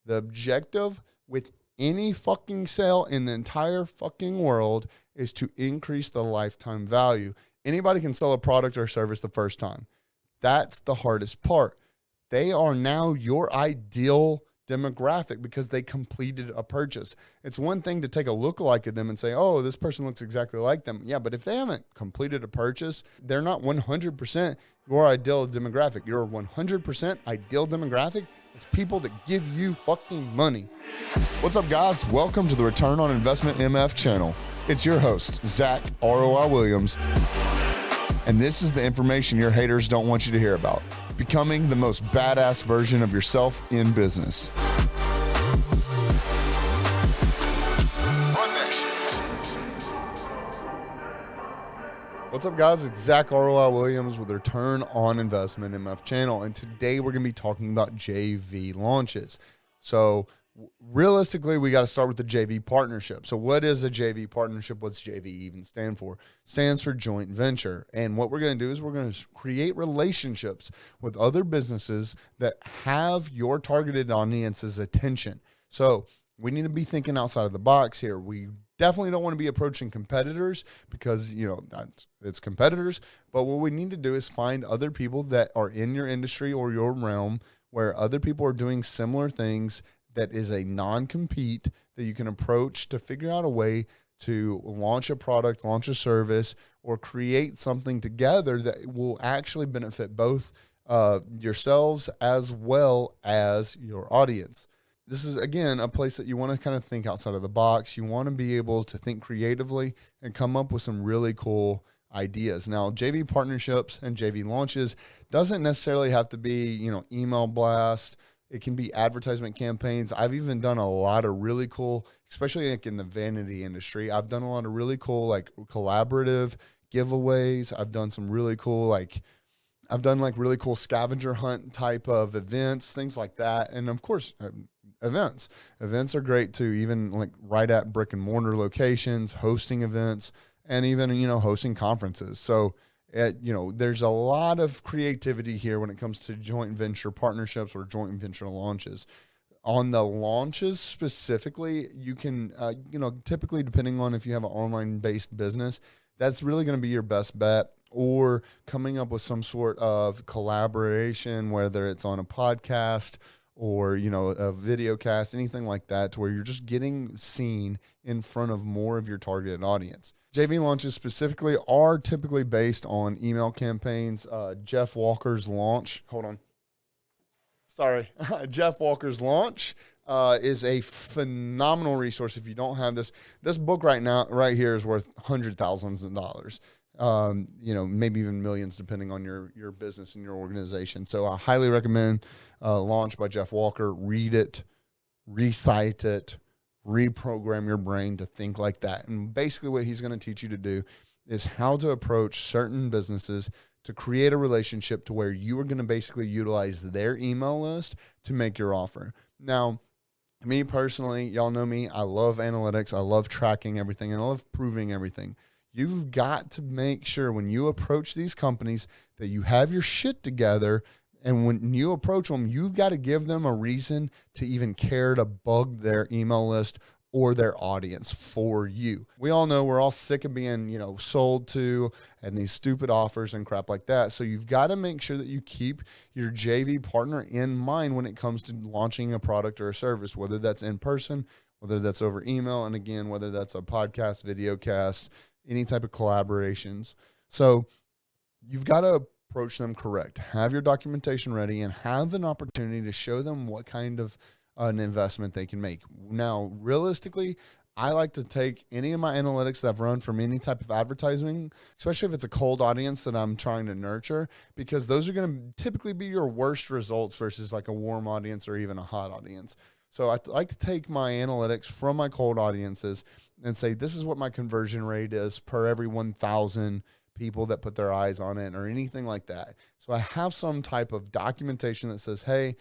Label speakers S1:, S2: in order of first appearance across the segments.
S1: The objective with any fucking sale in the entire fucking world is to increase the lifetime value. Anybody can sell a product or service the first time. That's the hardest part. They are now your ideal demographic because they completed a purchase. It's one thing to take a lookalike of them and say, oh, this person looks exactly like them. Yeah, but if they haven't completed a purchase, they're not 100% your ideal demographic. Your 100% ideal demographic is people that give you fucking money. What's up, guys? Welcome to the Return on Investment MF channel. It's your host, Zack ROI Williams. And this is the information your haters don't want you to hear about. Becoming the most badass version of yourself in business. What's up, guys? It's Zack ROI Williams with Return on Investment MF channel. And today we're going to be talking about JV launches. So realistically, we got to start with the JV partnership. So what is a JV partnership? What's JV even stand for? Stands for joint venture. And what we're going to do is we're going to create relationships with other businesses that have your targeted audience's attention. So we need to be thinking outside of the box here. We definitely don't want to be approaching competitors because, it's competitors. But what we need to do is find other people that are in your industry or your realm where other people are doing similar things that is a non-compete that you can approach to figure out a way to launch a product, launch a service, or create something together that will actually benefit both yourselves as well as your audience. This is, again, a place that you want to kind of think outside of the box. You want to be able to think creatively and come up with some really cool ideas. Now, JV partnerships and JV launches doesn't necessarily have to be, email blast. It can be advertisement campaigns. I've even done a lot of really cool, especially like in the vanity industry. I've done a lot of really cool, like collaborative giveaways. I've done some really cool, really cool scavenger hunt type of events, things like that. And of course, events are great too, even like right at brick and mortar locations, hosting events, and even, hosting conferences. So there's a lot of creativity here when it comes to joint venture partnerships or joint venture launches. On the launches specifically, you can, typically depending on if you have an online-based business, that's really going to be your best bet, or coming up with some sort of collaboration, whether it's on a podcast or, a video cast, anything like that, to where you're just getting seen in front of more of your targeted audience. JV launches specifically are typically based on email campaigns. Jeff Walker's launch, Jeff Walker's launch is a phenomenal resource. If you don't have this book right here is worth hundreds of thousands of dollars. Maybe even millions, depending on your business and your organization. So I highly recommend Launch by Jeff Walker. Read it, recite it, reprogram your brain to think like that. And basically what he's going to teach you to do is how to approach certain businesses to create a relationship to where you are going to basically utilize their email list to make your offer. Now, me personally, y'all know me, I love analytics. I love tracking everything, and I love proving everything. You've got to make sure when you approach these companies that you have your shit together. And when you approach them, you've got to give them a reason to even care to bug their email list or their audience for you. We all know we're all sick of being, sold to and these stupid offers and crap like that. So you've got to make sure that you keep your JV partner in mind when it comes to launching a product or a service, whether that's in person, whether that's over email, and again, whether that's a podcast, video cast, any type of collaborations. So you've got to approach them correct. Have your documentation ready and have an opportunity to show them what kind of an investment they can make. Now, realistically, I like to take any of my analytics that I've run from any type of advertising, especially if it's a cold audience that I'm trying to nurture, because those are going to typically be your worst results versus like a warm audience or even a hot audience. So I like to take my analytics from my cold audiences and say, this is what my conversion rate is per every 1,000 people that put their eyes on it or anything like that. So I have some type of documentation that says, hey,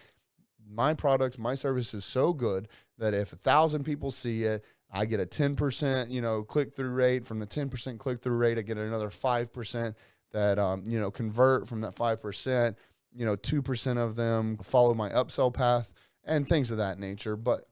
S1: my product, my service is so good that if 1,000 people see it, I get a 10%, click-through rate. From the 10% click-through rate, I get another 5% that, convert from that 5%. 2% of them follow my upsell path. and things of that nature. But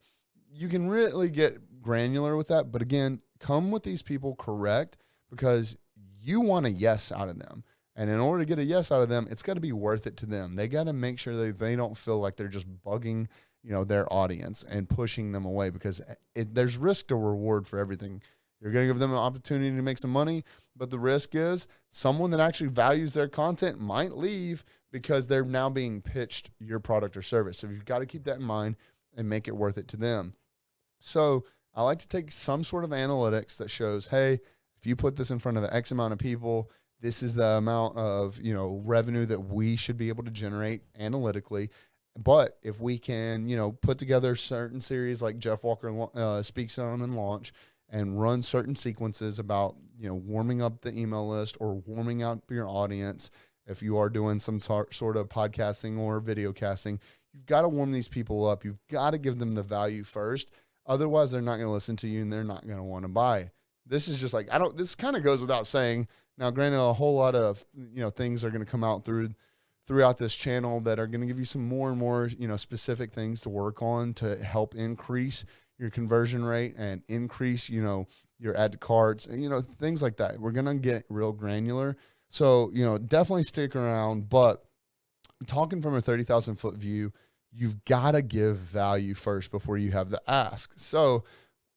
S1: you can really get granular with that. But again, come with these people correct, because you want a yes out of them. And in order to get a yes out of them, it's got to be worth it to them. They got to make sure that they don't feel like they're just bugging, their audience and pushing them away, because there's risk to reward for everything. You're going to give them an opportunity to make some money, but the risk is someone that actually values their content might leave because they're now being pitched your product or service. So you've got to keep that in mind and make it worth it to them. So I like to take some sort of analytics that shows, hey, if you put this in front of X amount of people, this is the amount of, revenue that we should be able to generate analytically. But if we can, put together certain series like Jeff Walker speaks on and launch, and run certain sequences about, warming up the email list or warming up your audience. If you are doing some sort of podcasting or video casting, you've got to warm these people up. You've got to give them the value first. Otherwise, they're not going to listen to you and they're not going to want to buy. This is just like, this kind of goes without saying. Now, granted, a whole lot of, things are going to come out throughout this channel that are going to give you some more and more, specific things to work on to help increase your conversion rate and increase, your add to carts and, things like that. We're going to get real granular. So, definitely stick around, but talking from a 30,000 foot view, you've got to give value first before you have the ask. So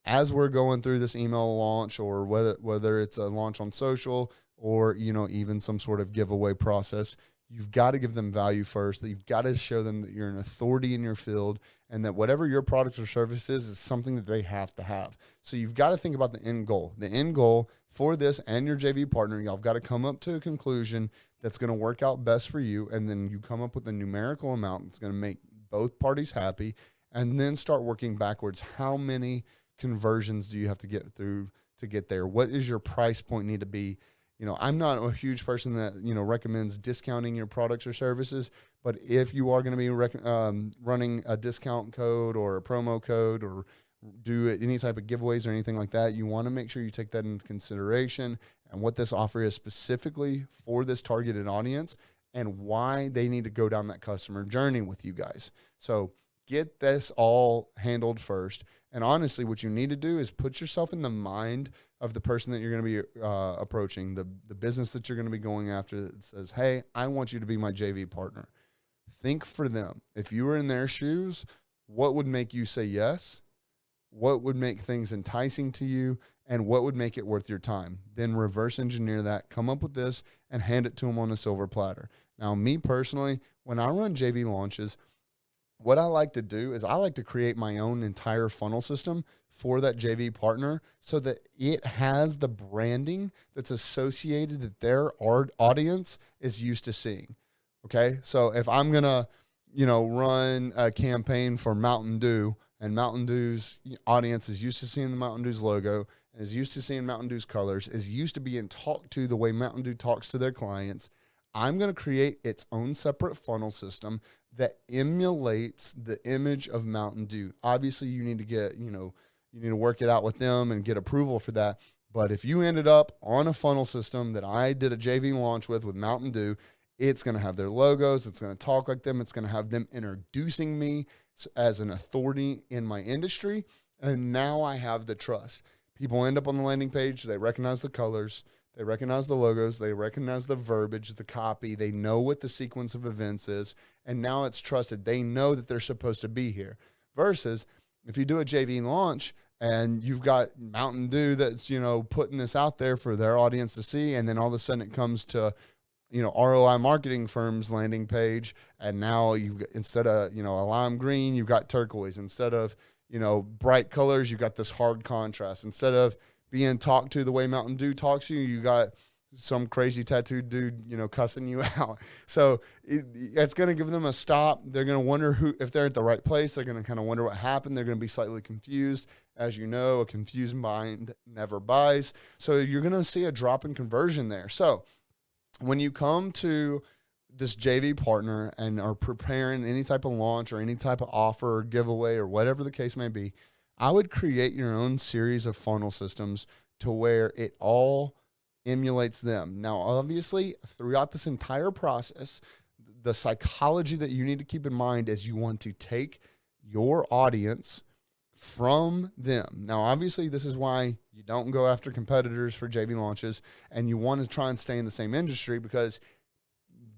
S1: as we're going through this email launch, or whether it's a launch on social or, even some sort of giveaway process, you've got to give them value first. You've got to show them that you're an authority in your field and that whatever your product or service is something that they have to have. So you've got to think about the end goal. The end goal for this and your JV partner, y'all got to come up to a conclusion that's going to work out best for you. And then you come up with a numerical amount that's going to make both parties happy, and then start working backwards. How many conversions do you have to get through to get there? What is your price point need to be? I'm not a huge person that, recommends discounting your products or services, but if you are going to be running a discount code or a promo code or do any type of giveaways or anything like that, you want to make sure you take that into consideration and what this offer is specifically for this targeted audience and why they need to go down that customer journey with you guys. So get this all handled first. And honestly, what you need to do is put yourself in the mind of the person that you're going to be approaching, the business that you're going to be going after that says, hey, I want you to be my JV partner. Think for them. If you were in their shoes, what would make you say yes? What would make things enticing to you? And what would make it worth your time? Then reverse engineer that, come up with this, and hand it to them on a silver platter. Now, me personally, when I run JV launches, what I like to do is I like to create my own entire funnel system for that JV partner so that it has the branding that's associated that their audience is used to seeing. Okay. So if I'm going to, run a campaign for Mountain Dew, and Mountain Dew's audience is used to seeing the Mountain Dew's logo, and is used to seeing Mountain Dew's colors, is used to being talked to the way Mountain Dew talks to their clients, I'm going to create its own separate funnel system that emulates the image of Mountain Dew. Obviously, you need to get, you need to work it out with them and get approval for that. But if you ended up on a funnel system that I did a JV launch with Mountain Dew, it's going to have their logos. It's going to talk like them. It's going to have them introducing me as an authority in my industry. And now I have the trust. People end up on the landing page. They recognize the colors. They recognize the logos. They recognize the verbiage, the copy. They know what the sequence of events is. And now it's trusted. They know that they're supposed to be here. Versus if you do a JV launch and you've got Mountain Dew that's, putting this out there for their audience to see. And then all of a sudden it comes to, ROI marketing firm's landing page. And now you've got, instead of, a lime green, you've got turquoise. Instead of, bright colors, you've got this hard contrast. Instead of being talked to the way Mountain Dew talks to you, you got some crazy tattooed dude, cussing you out. So it's going to give them a stop. They're going to wonder if they're at the right place. They're going to kind of wonder what happened. They're going to be slightly confused. As you know, a confused mind never buys. So you're going to see a drop in conversion there. So when you come to this JV partner and are preparing any type of launch or any type of offer or giveaway or whatever the case may be, I would create your own series of funnel systems to where it all emulates them. Now, obviously, throughout this entire process, the psychology that you need to keep in mind is you want to take your audience from them. Now, obviously, this is why you don't go after competitors for JV launches, and you want to try and stay in the same industry, because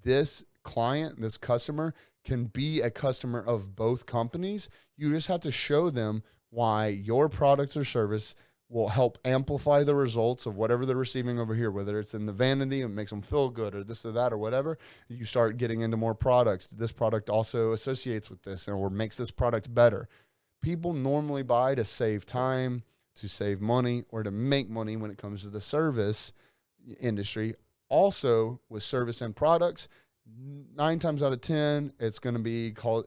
S1: this client, this customer, can be a customer of both companies. You just have to show them why your product or service will help amplify the results of whatever they're receiving over here, whether it's in the vanity, it makes them feel good, or this or that or whatever. You start getting into more products. This product also associates with this or makes this product better. People normally buy to save time, to save money, or to make money when it comes to the service industry. Also, with service and products, 9 times out of 10, it's going to be called,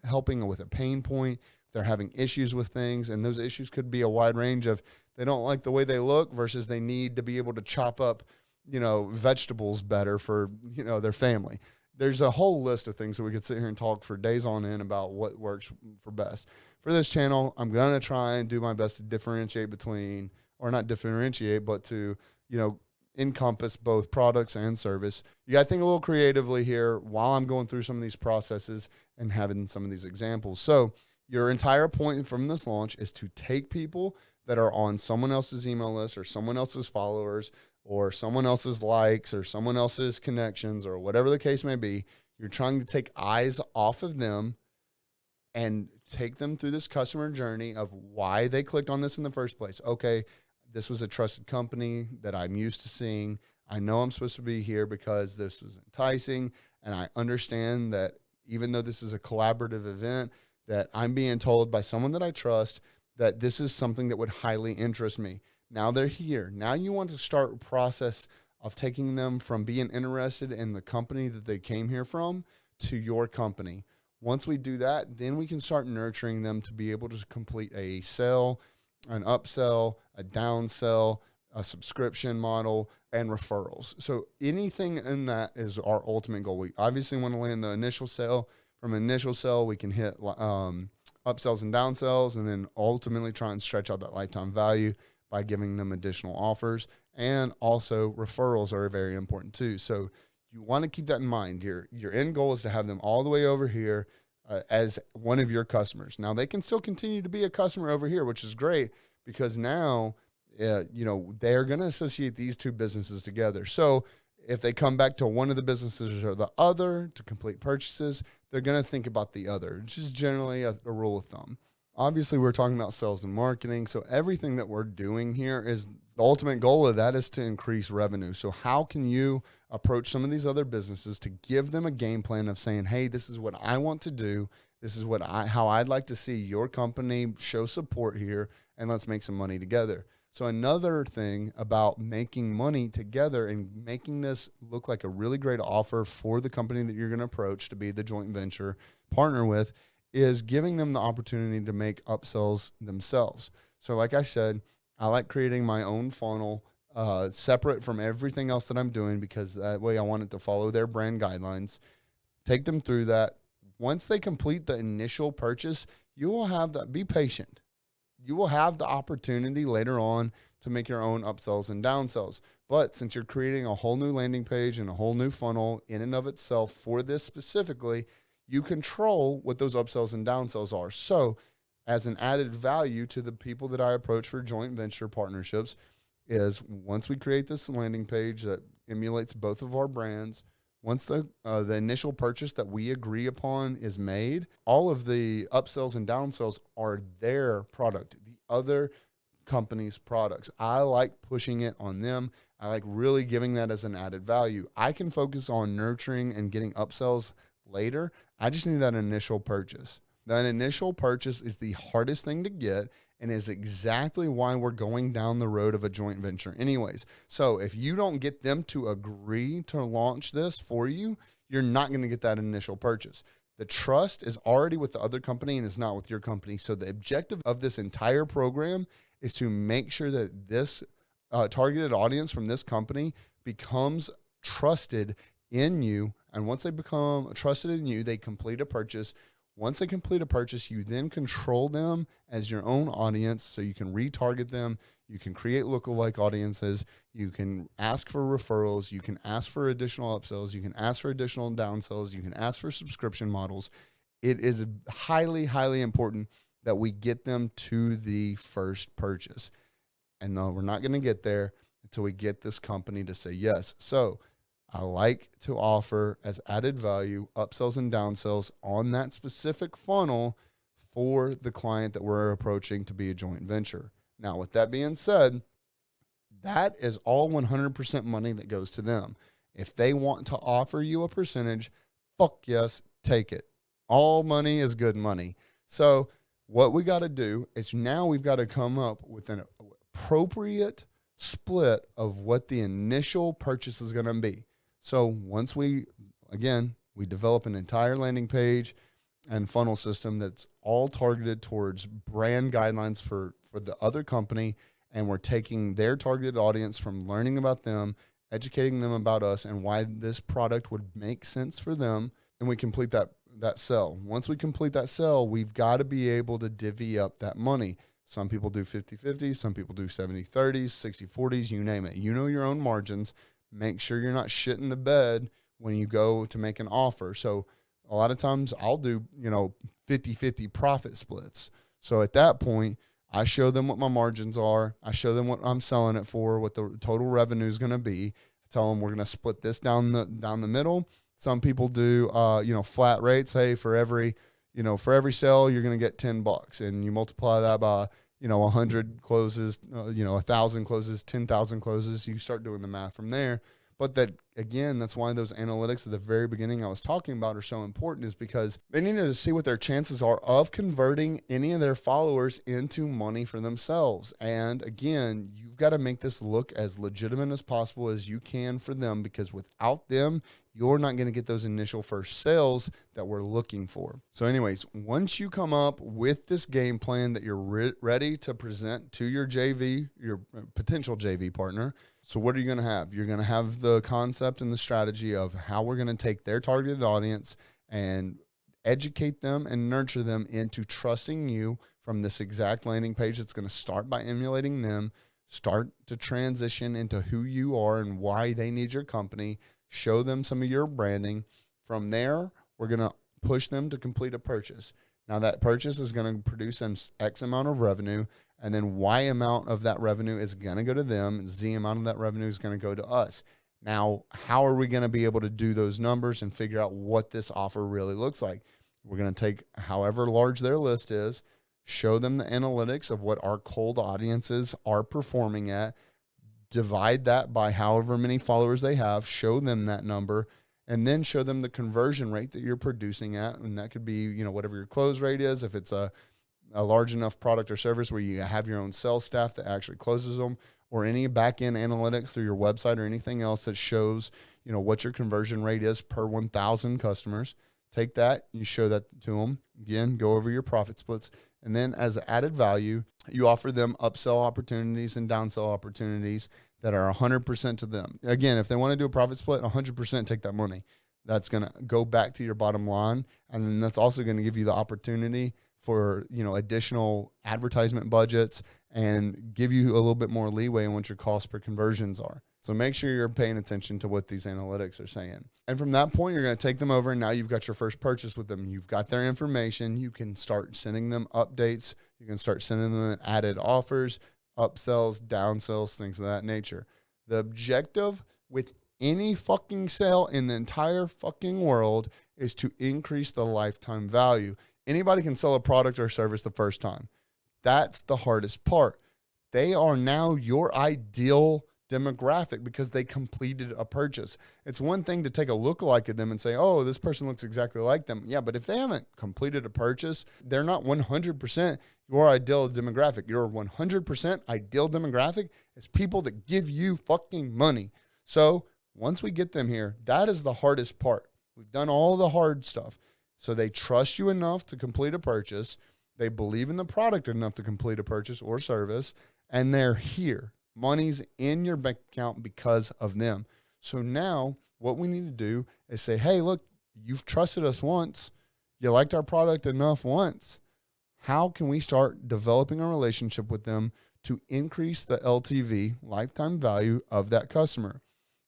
S1: helping with a pain point. If they're having issues with things, and those issues could be a wide range of they don't like the way they look versus they need to be able to chop up, vegetables better for, their family. There's a whole list of things that we could sit here and talk for days on end about what works for best. For this channel, I'm going to try and do my best to differentiate between, or not differentiate, but to, encompass both products and service. You got to think a little creatively here while I'm going through some of these processes and having some of these examples. So your entire point from this launch is to take people that are on someone else's email list or someone else's followers or someone else's likes or someone else's connections or whatever the case may be. You're trying to take eyes off of them and take them through this customer journey of why they clicked on this in the first place. Okay, this was a trusted company that I'm used to seeing. I know I'm supposed to be here because this was enticing, and I understand that even though this is a collaborative event, that I'm being told by someone that I trust that this is something that would highly interest me. Now they're here. Now you want to start a process of taking them from being interested in the company that they came here from to your company. Once we do that, then we can start nurturing them to be able to complete a sale, an upsell, a downsell, a subscription model, and referrals. So anything in that is our ultimate goal. We obviously want to land the initial sale. From initial sale, we can hit upsells and downsells, and then ultimately try and stretch out that lifetime value by giving them additional offers. And also referrals are very important too. So you want to keep that in mind. Your end goal is to have them all the way over here as one of your customers. Now they can still continue to be a customer over here, which is great, because now, they're going to associate these two businesses together. So if they come back to one of the businesses or the other to complete purchases, they're going to think about the other, which is generally a rule of thumb. Obviously, we're talking about sales and marketing. So everything that we're doing here is the ultimate goal of that is to increase revenue. So how can you approach some of these other businesses to give them a game plan of saying, hey, this is what I want to do. This is how I'd like to see your company show support here, and let's make some money together. So another thing about making money together and making this look like a really great offer for the company that you're going to approach to be the joint venture partner with is giving them the opportunity to make upsells themselves. So like I said, I like creating my own funnel separate from everything else that I'm doing, because that way I want it to follow their brand guidelines. Take them through that. Once they complete the initial purchase, you will have that. Be patient. You will have the opportunity later on to make your own upsells and downsells. But since you're creating a whole new landing page and a whole new funnel in and of itself for this specifically, you control what those upsells and downsells are. So as an added value to the people that I approach for joint venture partnerships is once we create this landing page that emulates both of our brands, once the initial purchase that we agree upon is made, all of the upsells and downsells are their product, the other company's products. I like pushing it on them. I like really giving that as an added value. I can focus on nurturing and getting upsells later. I just need that initial purchase. That initial purchase is the hardest thing to get and is exactly why we're going down the road of a joint venture anyways. So if you don't get them to agree to launch this for you, you're not going to get that initial purchase. The trust is already with the other company and is not with your company. So the objective of this entire program is to make sure that this targeted audience from this company becomes trusted in you. And once they become trusted in you, they complete a purchase. Once they complete a purchase, you then control them as your own audience, so you can retarget them. You can create lookalike audiences. You can ask for referrals. You can ask for additional upsells. You can ask for additional downsells. You can ask for subscription models. it is highly, highly important that we get them to the first purchase. And no, we're not going to get there until we get this company to say yes. So I like to offer as added value upsells and downsells on that specific funnel for the client that we're approaching to be a joint venture. Now, with that being said, that is all 100% money that goes to them. If they want to offer you a percentage, fuck yes, take it. All money is good money. So what we got to do is now we've got to come up with an appropriate split of what the initial purchase is going to be. So once we develop an entire landing page and funnel system that's all targeted towards brand guidelines for the other company, and we're taking their targeted audience from learning about them, educating them about us and why this product would make sense for them, and we complete that sell. Once we complete that sell, we've got to be able to divvy up that money. Some people do 50-50, some people do 70-30s, 60-40s, you name it. You know your own margins. Make sure you're not shitting the bed when you go to make an offer. So a lot of times I'll do, 50-50 profit splits. So at that point, I show them what my margins are. I show them what I'm selling it for, what the total revenue is going to be. I tell them we're going to split this down the middle. Some people do, flat rates. Hey, for every sale, you're going to get $10, and you multiply that by, 100 closes, 1,000 closes, 10,000 closes. You start doing the math from there. But that's why those analytics at the very beginning I was talking about are so important, is because they need to see what their chances are of converting any of their followers into money for themselves. And again, you've got to make this look as legitimate as possible as you can for them, because without them, you're not going to get those initial first sales that we're looking for. So anyways, once you come up with this game plan that you're ready to present to your potential JV partner, so what are you going to have? You're going to have the concept and the strategy of how we're going to take their targeted audience and educate them and nurture them into trusting you from this exact landing page. It's going to start by emulating them, start to transition into who you are and why they need your company, show them some of your branding. From there, we're going to push them to complete a purchase. Now that purchase is going to produce them X amount of revenue, and then Y amount of that revenue is going to go to them. Z amount of that revenue is going to go to us. Now, how are we going to be able to do those numbers and figure out what this offer really looks like? We're going to take however large their list is, show them the analytics of what our cold audiences are performing at, divide that by however many followers they have, show them that number, and then show them the conversion rate that you're producing at. And that could be, whatever your close rate is. If it's a large enough product or service where you have your own sales staff that actually closes them, or any back-end analytics through your website or anything else that shows, what your conversion rate is per 1,000 customers. Take that, you show that to them. Again, go over your profit splits. And then as added value, you offer them upsell opportunities and downsell opportunities that are 100% to them. Again, if they want to do a profit split, 100% take that money. That's going to go back to your bottom line. And then that's also going to give you the opportunity for, additional advertisement budgets and give you a little bit more leeway in what your cost per conversions are. So make sure you're paying attention to what these analytics are saying. And from that point, you're going to take them over, and now you've got your first purchase with them. You've got their information. You can start sending them updates. You can start sending them added offers, upsells, downsells, things of that nature. The objective with any fucking sale in the entire fucking world is to increase the lifetime value. Anybody can sell a product or service the first time. That's the hardest part. They are now your ideal demographic because they completed a purchase. It's one thing to take a lookalike at them and say, oh, this person looks exactly like them. Yeah, but if they haven't completed a purchase, they're not 100% your ideal demographic. Your 100% ideal demographic is people that give you fucking money. So once we get them here, that is the hardest part. We've done all the hard stuff. So they trust you enough to complete a purchase. They believe in the product enough to complete a purchase or service, and they're here. Money's in your bank account because of them. So now what we need to do is say, hey, look, you've trusted us once. You liked our product enough once. How can we start developing a relationship with them to increase the LTV, lifetime value of that customer?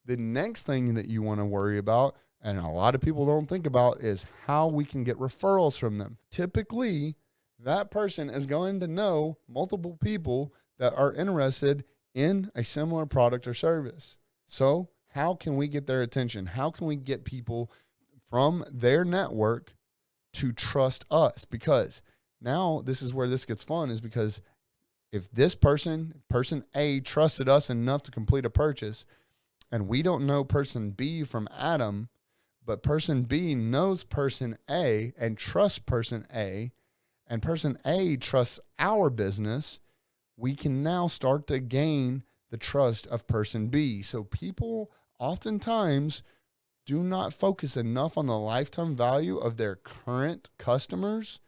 S1: The next thing that you want to worry about and a lot of people don't think about, is how we can get referrals from them. Typically, that person is going to know multiple people that are interested in a similar product or service. So how can we get their attention? How can we get people from their network to trust us? Because now this is where this gets fun, is because if this person A, trusted us enough to complete a purchase, and we don't know person B from Adam, but person B knows person A and trusts person A, and person A trusts our business, we can now start to gain the trust of person B. So people oftentimes do not focus enough on the lifetime value of their current customers,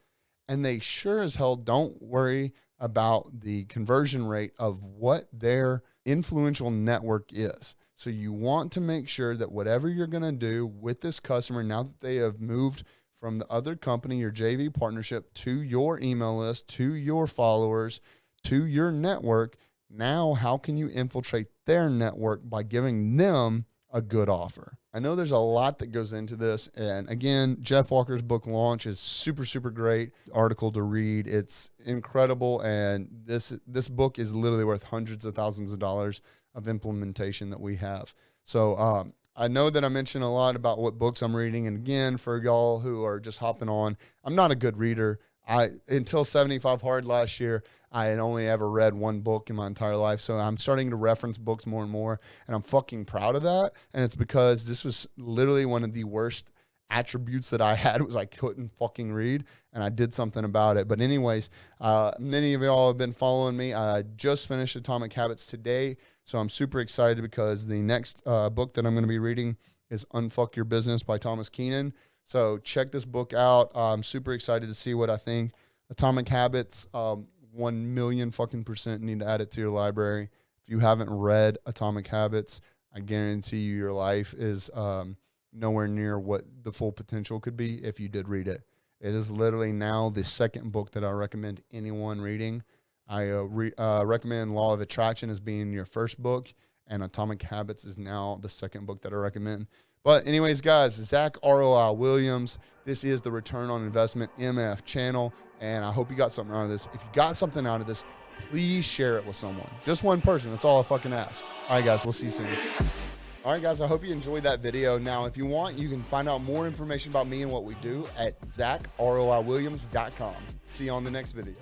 S1: and they sure as hell don't worry about the conversion rate of what their influential network is. So you want to make sure that whatever you're going to do with this customer, now that they have moved from the other company, your JV partnership, to your email list, to your followers, to your network, now how can you infiltrate their network by giving them a good offer? I know there's a lot that goes into this. And again, Jeff Walker's book launch is super, super great article to read. It's incredible. And this book is literally worth hundreds of thousands of dollars of implementation that we have. So I know that I mentioned a lot about what books I'm reading. And again, for y'all who are just hopping on, I'm not a good reader. Until 75 Hard last year, I had only ever read one book in my entire life. So I'm starting to reference books more and more, and I'm fucking proud of that. And it's because this was literally one of the worst attributes that I had, was I couldn't fucking read, and I did something about it. But anyways, many of y'all have been following me. I just finished Atomic Habits today, so I'm super excited because the next book that I'm going to be reading is Unfuck Your Business by Thomas Keenan. So check this book out. I'm super excited to see what I think. Atomic Habits, 1 million fucking % need to add it to your library. If you haven't read Atomic Habits, I guarantee you your life is nowhere near what the full potential could be if you did read it. It is literally now the second book that I recommend anyone reading. I recommend Law of Attraction as being your first book, and Atomic Habits is now the second book that I recommend. But anyways, guys, Zack ROI Williams. This is the Return on Investment MF channel, and I hope you got something out of this. If you got something out of this, please share it with someone. Just one person. That's all I fucking ask. All right, guys, we'll see you soon. All right, guys, I hope you enjoyed that video. Now, if you want, you can find out more information about me and what we do at zackroiwilliams.com. See you on the next video.